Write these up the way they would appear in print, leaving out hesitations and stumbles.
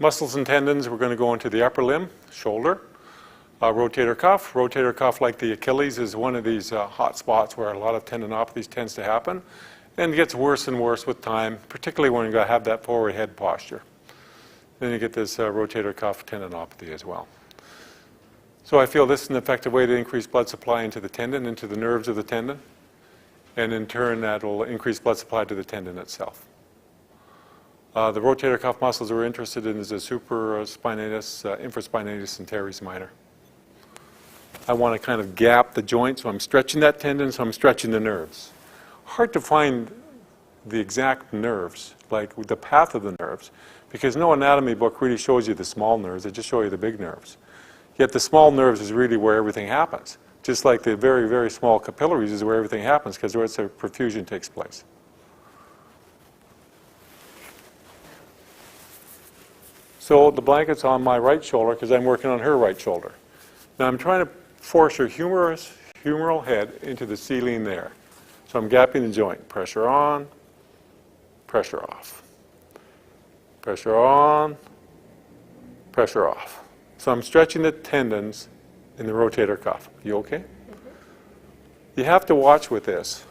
Muscles and tendons, we're going to go into the upper limb, shoulder, rotator cuff. Rotator cuff, like the Achilles, is one of these hot spots where a lot of tendinopathies tends to happen. And it gets worse and worse with time, particularly when you have that forward head posture. Then you get this rotator cuff tendinopathy as well. So I feel this is an effective way to increase blood supply into the tendon, into the nerves of the tendon. And in turn, that will increase blood supply to the tendon itself. The rotator cuff muscles we're interested in is the supraspinatus, infraspinatus, and teres minor. I want to kind of gap the joint, so I'm stretching that tendon, so I'm stretching the nerves. Hard to find the exact nerves, like the path of the nerves, because no anatomy book really shows you the small nerves, they just show you the big nerves. Yet the small nerves is really where everything happens. Just like the very, very small capillaries is where everything happens, because that's where perfusion takes place. So the blanket's on my right shoulder because I'm working on her right shoulder. Now I'm trying to force her humeral head into the ceiling there. So I'm gapping the joint. Pressure on, pressure off. Pressure on, pressure off. So I'm stretching the tendons in the rotator cuff. You okay? Mm-hmm. You have to watch with this.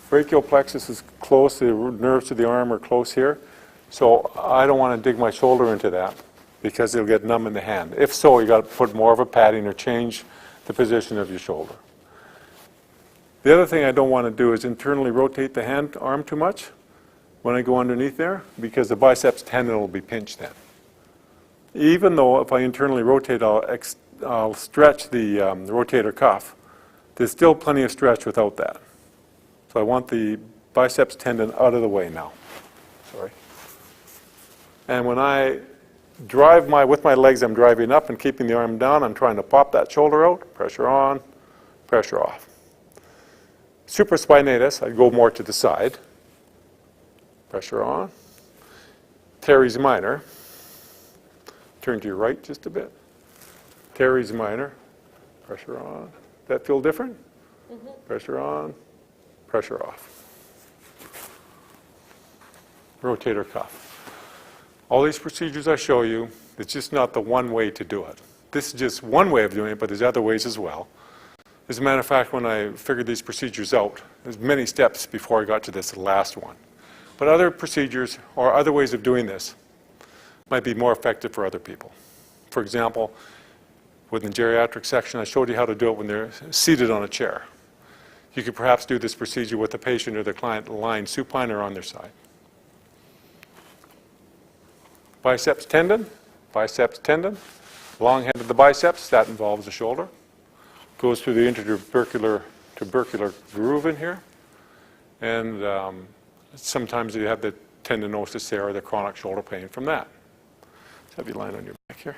Brachial plexus is close, the nerves to the arm are close here. So I don't want to dig my shoulder into that because it'll get numb in the hand. If so, you got to put more of a padding or change the position of your shoulder. The other thing I don't want to do is internally rotate the arm too much when I go underneath there, because the biceps tendon will be pinched then. Even though if I internally rotate, I'll stretch the rotator cuff, there's still plenty of stretch without that. So I want the biceps tendon out of the way now. Sorry. And when I drive with my legs, I'm driving up and keeping the arm down. I'm trying to pop that shoulder out. Pressure on, pressure off. Supraspinatus, I go more to the side. Pressure on. Teres minor. Turn to your right just a bit. Teres minor. Pressure on. That feel different? Mm-hmm. Pressure on, pressure off. Rotator cuff. All these procedures I show you, it's just not the one way to do it. This is just one way of doing it, but there's other ways as well. As a matter of fact, when I figured these procedures out, there's many steps before I got to this last one. But other procedures or other ways of doing this might be more effective for other people. For example, within the geriatric section, I showed you how to do it when they're seated on a chair. You could perhaps do this procedure with the patient or the client lying supine or on their side. Biceps tendon, long head of the biceps, that involves the shoulder. Goes through the intertubercular groove in here. And sometimes you have the tendinosis there or the chronic shoulder pain from that. Let's have you lying on your back here.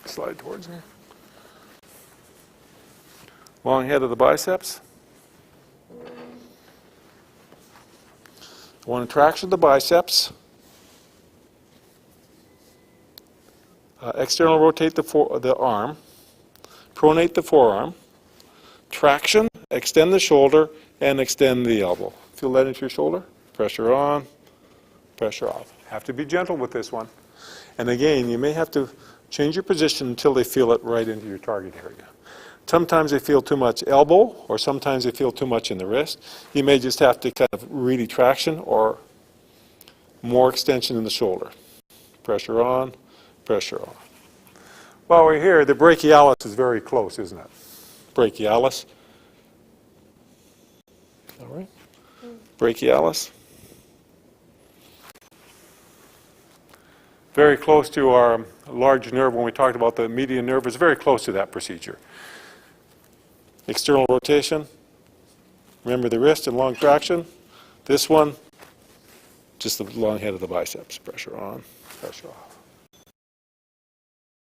Slide towards me. Long head of the biceps. I want to traction the biceps. External rotate the arm. Pronate the forearm. Traction, extend the shoulder, and extend the elbow. Feel that into your shoulder? Pressure on, pressure off. Have to be gentle with this one. And again, you may have to change your position until they feel it right into your target area. Sometimes they feel too much elbow, or sometimes they feel too much in the wrist. You may just have to kind of really traction or more extension in the shoulder. Pressure on, pressure off. While we're here, the brachialis is very close, isn't it? Brachialis. All right. Brachialis. Very close to our large nerve when we talked about the median nerve, is very close to that procedure. External rotation. Remember the wrist and long traction. This one, just the long head of the biceps. Pressure on, pressure off.